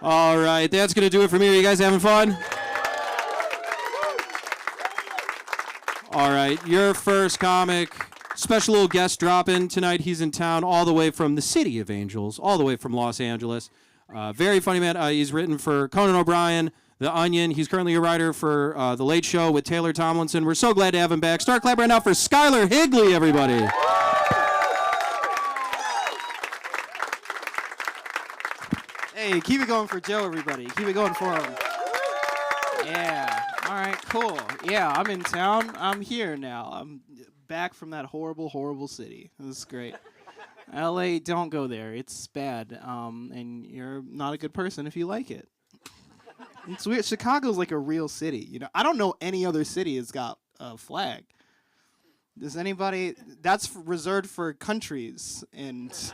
All right, that's going to do it for me. Are you guys having fun? All right, your first comic, special little guest drop-in tonight. He's in town all the way from the City of Angels, all the way from Los Angeles. Very funny man. He's written for Conan O'Brien, The Onion. He's currently a writer for The Late Show with Taylor Tomlinson. We're so glad to have him back. Start clapping right now for Skylar Higley, everybody. Hey, keep it going for Joe, everybody. Keep it going for him. Yeah. All right, cool. Yeah, I'm in town. I'm here now. I'm back from that horrible, horrible city. This is great. LA, don't go there. It's bad. And you're not a good person if you like it. It's weird. Chicago's like a real city. You know, I don't know any other city that's got a flag. Does anybody? That's reserved for countries and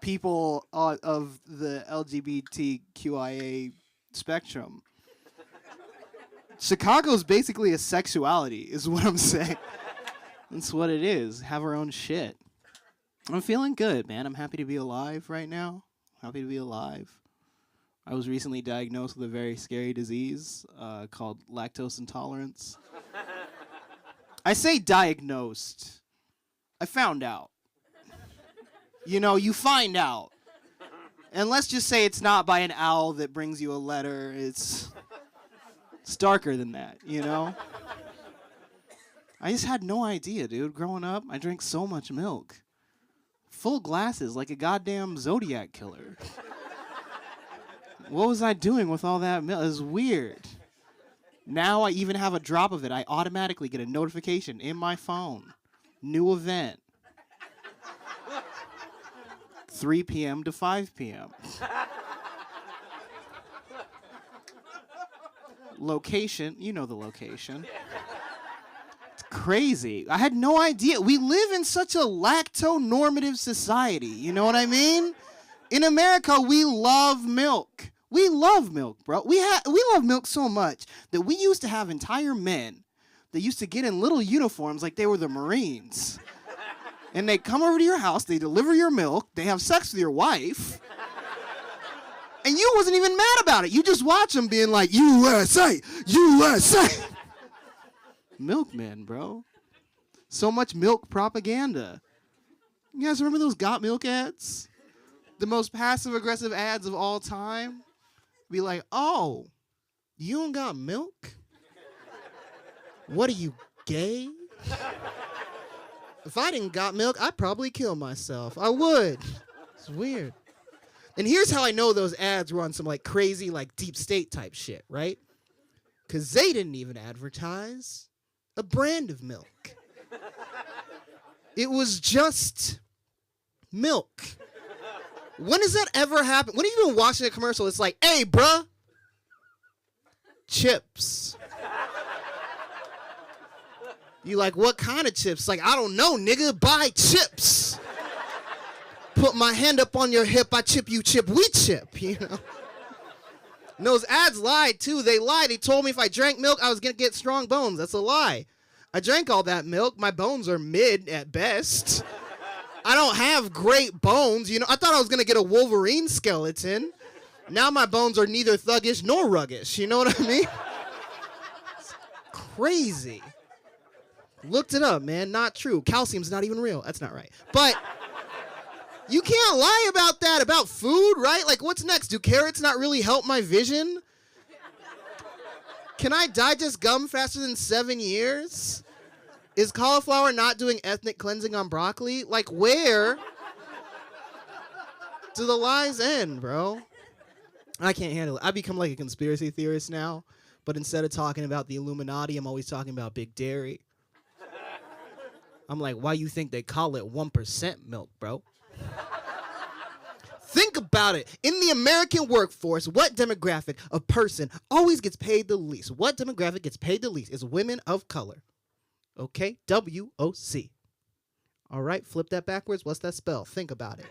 people of the LGBTQIA spectrum. Chicago's basically a sexuality, is what I'm saying. That's what it is. Have our own shit. I'm feeling good, man. I'm happy to be alive right now. Happy to be alive. I was recently diagnosed with a very scary disease called lactose intolerance. I say diagnosed. I found out. You know, you find out. And let's just say it's not by an owl that brings you a letter. It's darker than that, you know? I just had no idea, dude. Growing up, I drank so much milk. Full glasses, like a goddamn Zodiac killer. What was I doing with all that milk? It was weird. Now I even have a drop of it. I automatically get a notification in my phone. New event. 3 p.m. to 5 p.m. Location, you know the location. It's crazy. I had no idea. We live in such a lacto-normative society, you know what I mean? In America, we love milk. We love milk, bro. We love milk so much that we used to have entire men that used to get in little uniforms like they were the Marines. And they come over to your house, they deliver your milk, they have sex with your wife, and you wasn't even mad about it. You just watch them being like, USA, USA. Milkmen, bro. So much milk propaganda. You guys remember those Got Milk ads? The most passive-aggressive ads of all time? Be like, oh, you don't got milk? What are you, gay? If I didn't got milk, I'd probably kill myself. I would. It's weird. And here's how I know those ads were on some like crazy like deep state type shit, right? Because they didn't even advertise a brand of milk. It was just milk. When does that ever happen? When have you been watching a commercial? It's like, hey, bruh, chips. You like, what kind of chips? Like, I don't know, nigga, buy chips. Put my hand up on your hip, I chip, you chip, we chip, you know? And those ads lied, too. They lied. They told me if I drank milk, I was going to get strong bones. That's a lie. I drank all that milk. My bones are mid at best. I don't have great bones, you know? I thought I was going to get a Wolverine skeleton. Now my bones are neither thuggish nor ruggish, you know what I mean? It's crazy. Looked it up, man. Not true. Calcium's not even real. That's not right. But you can't lie about that, about food, right? Like, what's next? Do carrots not really help my vision? Can I digest gum faster than 7 years? Is cauliflower not doing ethnic cleansing on broccoli? Like, where do the lies end, bro? I can't handle it. I become like a conspiracy theorist now, but instead of talking about the Illuminati, I'm always talking about Big Dairy. I'm like, why you think they call it 1% milk, bro? Think about it. In the American workforce, what demographic of person always gets paid the least? What demographic gets paid the least is women of color. Okay? WOC. All right, flip that backwards. What's that spell? Think about it.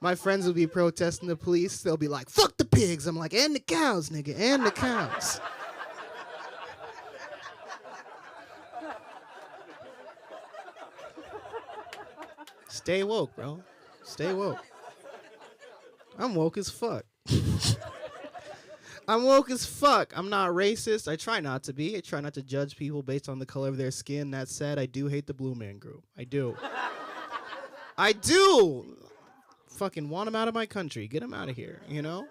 My friends will be protesting the police. They'll be like, fuck the pigs. I'm like, and the cows, nigga, and the cows. Stay woke, bro. Stay woke. I'm woke as fuck. I'm woke as fuck. I'm not racist. I try not to be. I try not to judge people based on the color of their skin. That said, I do hate the Blue Man Group. I do. I do. Fucking want them out of my country. Get them out of here, you know?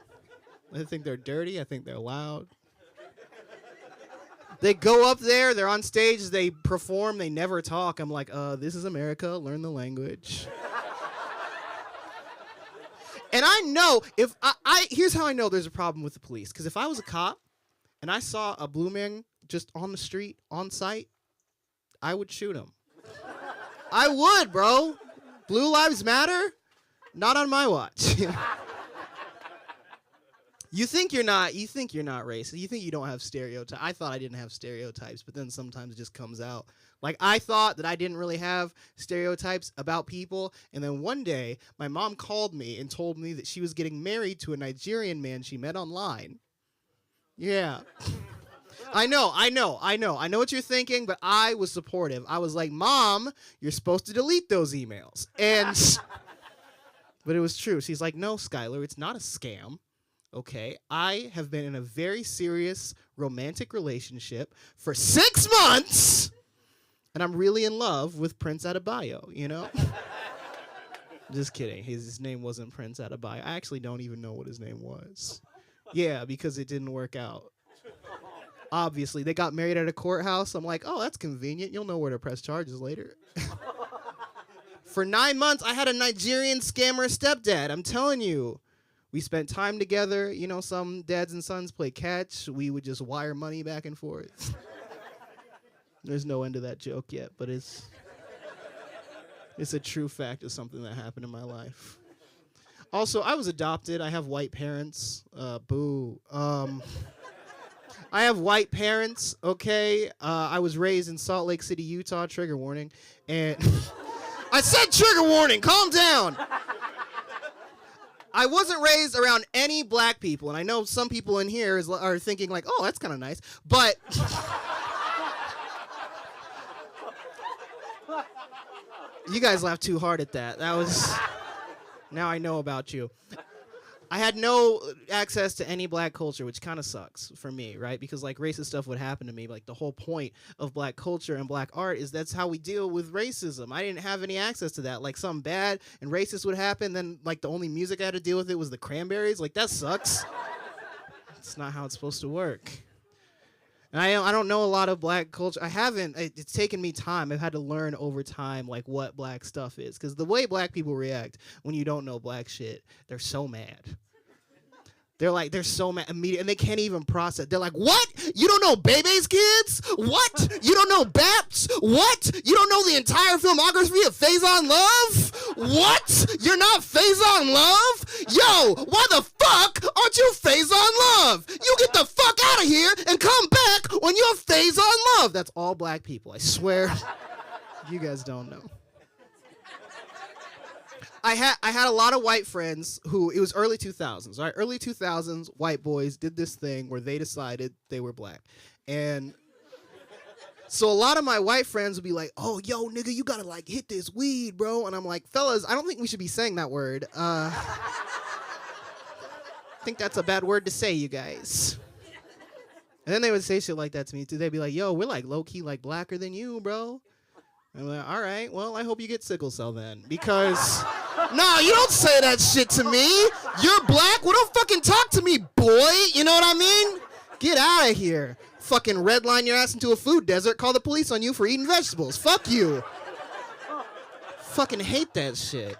I think they're dirty. I think they're loud. They go up there. They're on stage. They perform. They never talk. I'm like, this is America. Learn the language. And I know if here's how I know there's a problem with the police. Because if I was a cop and I saw a blue man just on the street, on site, I would shoot him. I would, bro. Blue lives matter? Not on my watch. You think you're not racist. You think you don't have stereotypes. I thought I didn't have stereotypes, but then sometimes it just comes out. Like, I thought that I didn't really have stereotypes about people, and then one day, my mom called me and told me that she was getting married to a Nigerian man she met online. Yeah. I know what you're thinking, but I was supportive. I was like, Mom, you're supposed to delete those emails. But it was true. She's like, no, Skylar, it's not a scam. Okay, I have been in a very serious romantic relationship for 6 months, and I'm really in love with Prince Adebayo, you know? Just kidding. His name wasn't Prince Adebayo. I actually don't even know what his name was. Yeah, because it didn't work out. Obviously, they got married at a courthouse. I'm like, oh, that's convenient. You'll know where to press charges later. For 9 months, I had a Nigerian scammer stepdad. I'm telling you. We spent time together. You know, some dads and sons play catch. We would just wire money back and forth. There's no end to that joke yet, but it's a true fact of something that happened in my life. Also, I was adopted. I have white parents. Boo. I have white parents, okay? I was raised in Salt Lake City, Utah. Trigger warning. And I said trigger warning. Calm down. I wasn't raised around any black people, and I know some people in here are thinking like, oh, that's kind of nice, but you guys laughed too hard at that. Now I know about you. I had no access to any black culture, which kind of sucks for me, right? Because like racist stuff would happen to me. Like the whole point of black culture and black art is that's how we deal with racism. I didn't have any access to that. Like something bad and racist would happen, then like the only music I had to deal with it was the Cranberries. Like that sucks. It's not how it's supposed to work. And I don't know a lot of black culture. I haven't. It's taken me time. I've had to learn over time like what black stuff is. Because the way black people react when you don't know black shit, they're so mad. They're so mad immediately, and they can't even process. They're like, what? You don't know Bebe's Kids? What? You don't know Baps? What? You don't know the entire filmography of Faison Love? What? You're not Faison Love? Yo, why the fuck aren't you Faison Love? You get the fuck out of here and come back when you're Faison Love. That's all black people, I swear. You guys don't know. I had a lot of white friends who, it was early 2000s, right? Early 2000s, white boys did this thing where they decided they were black. And so a lot of my white friends would be like, oh, yo, nigga, you gotta like hit this weed, bro. And I'm like, fellas, I don't think we should be saying that word. I think that's a bad word to say, you guys. And then they would say shit like that to me too. They'd be like, yo, we're like low-key like blacker than you, bro. And I'm like, all right, well, I hope you get sickle cell then. Because, nah, you don't say that shit to me. You're black? Well, don't fucking talk to me, boy. You know what I mean? Get out of here. Fucking redline your ass into a food desert, call the police on you for eating vegetables. Fuck you. Fucking hate that shit.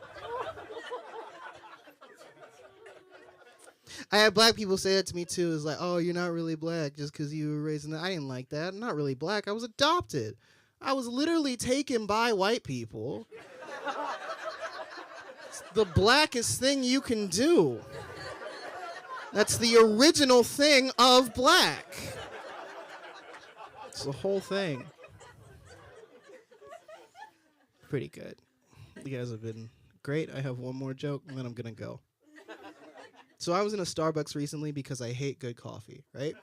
I had black people say that to me too. It's like, oh, you're not really black just because you were raised in that. I didn't like that. I'm not really black. I was adopted. I was literally taken by white people. It's the blackest thing you can do. That's the original thing of black. It's the whole thing. Pretty good. You guys have been great. I have one more joke, and then I'm going to go. So I was in a Starbucks recently because I hate good coffee, right?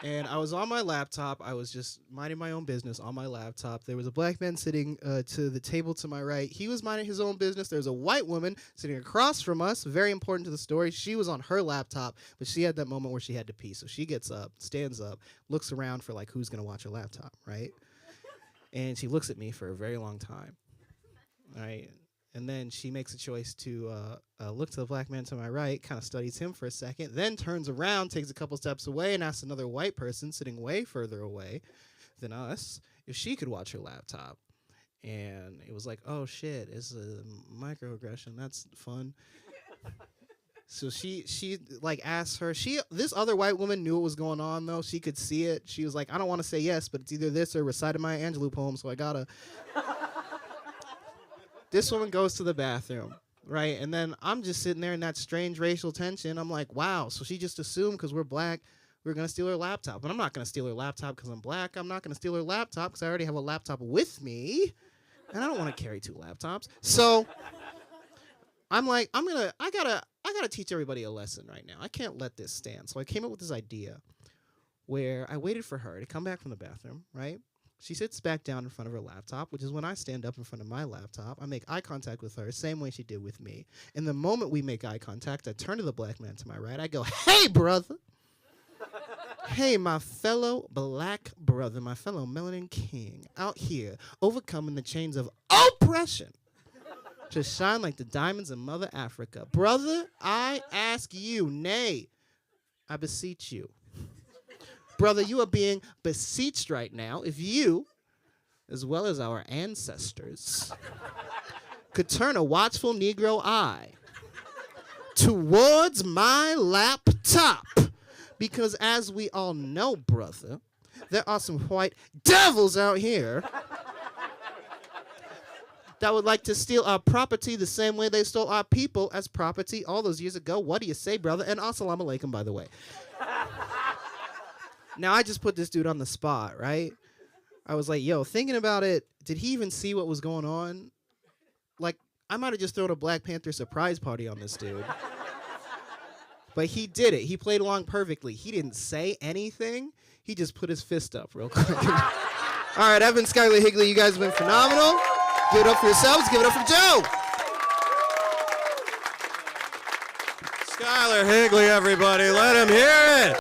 And I was on my laptop. I was just minding my own business on my laptop. There was a black man sitting to the table to my right. He was minding his own business. There was a white woman sitting across from us. Very important to the story. She was on her laptop, but she had that moment where she had to pee. So she gets up, stands up, looks around for like who's going to watch her laptop, right? And she looks at me for a very long time, right? And then she makes a choice to look to the black man to my right, kind of studies him for a second, then turns around, takes a couple steps away, and asks another white person sitting way further away than us if she could watch her laptop. And it was like, oh, shit, it's a microaggression. That's fun. So she like asked her. This other white woman knew what was going on, though. She could see it. She was like, I don't want to say yes, but it's either this or recite a Maya Angelou poem, so I gotta... This woman goes to the bathroom, right? And then I'm just sitting there in that strange racial tension. I'm like, wow. So she just assumed because we're black, we're going to steal her laptop. But I'm not going to steal her laptop because I'm black. I'm not going to steal her laptop because I already have a laptop with me. And I don't want to carry 2 laptops. So I'm like, I gotta teach everybody a lesson right now. I can't let this stand. So I came up with this idea where I waited for her to come back from the bathroom, right? She sits back down in front of her laptop, which is when I stand up in front of my laptop. I make eye contact with her, same way she did with me. And the moment we make eye contact, I turn to the black man to my right. I go, hey, brother. Hey, my fellow black brother, my fellow melanin king, out here overcoming the chains of oppression to shine like the diamonds of Mother Africa. Brother, I ask you, nay, I beseech you. Brother, you are being beseeched right now. If you, as well as our ancestors, could turn a watchful Negro eye towards my laptop. Because as we all know, brother, there are some white devils out here that would like to steal our property the same way they stole our people as property all those years ago. What do you say, brother? And assalamu alaikum, by the way. Now, I just put this dude on the spot, right? I was like, yo, thinking about it, did he even see what was going on? Like, I might have just thrown a Black Panther surprise party on this dude. But he did it. He played along perfectly. He didn't say anything. He just put his fist up real quick. All right, Evan, Skylar, Higley, you guys have been phenomenal. Give it up for yourselves. Give it up for Joe. Skylar Higley, everybody. Let him hear it.